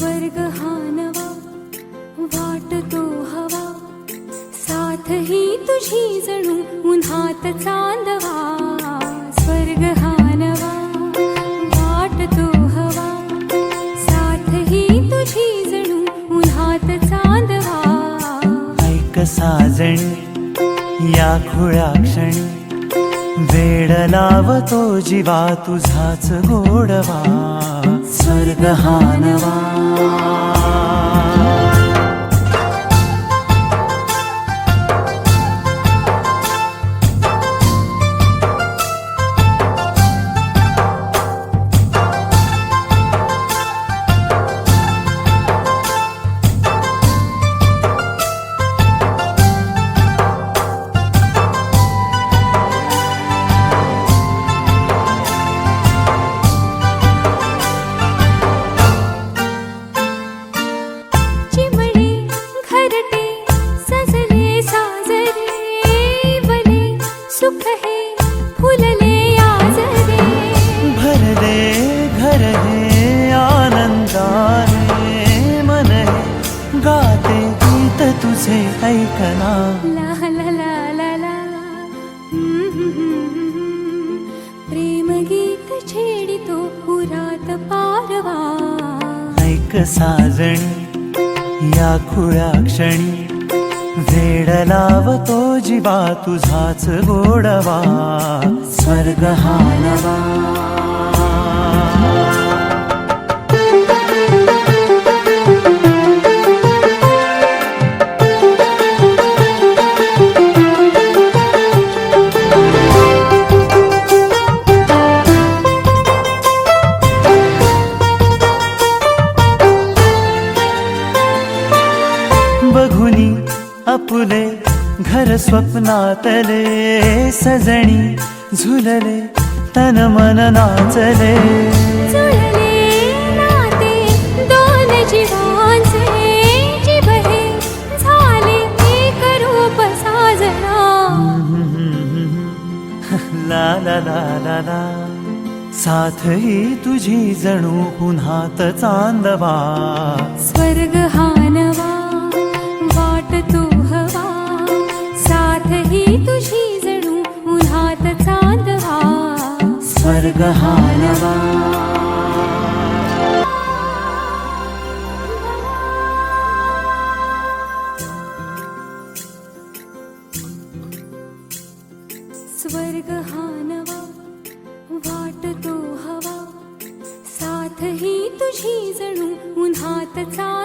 स्वर्ग हा नवा वाटतो हवा, साथ ही तुझी जणू उन्हात चांदवा. स्वर्ग हा नवा वाटतो हवा, साथ ही तुझी जणू उन्हात चांदवा. ऐक साजणी या खुळ्या क्षणी, वेड लावतो जीवा तुझाच गोडवा. स्वर्ग हा नवा. सुख है फुलले आजरे, भरले घर हे आनंदाने, मन हे गाते गीत तुझे ऐकना. ला ला ला ला ला. प्रेम गीत छेडितो पुरात पारवा. ऐक साजणी या खुळ्या क्षणी, वेड लावतो जीवा तुझाच गोडवा. स्वर्ग हा नवा. बघुनी आपुले घर स्वप्नातले, सजणी झुलले तन मन नाचले. जुळले नाते दोन जीवांचे, जीव हे झाले एक रूप साजना. ला ला ला ला ला. साथ ही तुझी जणू पुन्हात चांदवा. स्वर्ग हा नवा वाटतो हवा, साथ ही तुझी जणू उन्हात चांदवा. स्वर्ग हा नवा. स्वर्ग हा नवा वाटतो हवा, साथ ही तुझी जणू उन्हात चांदवा.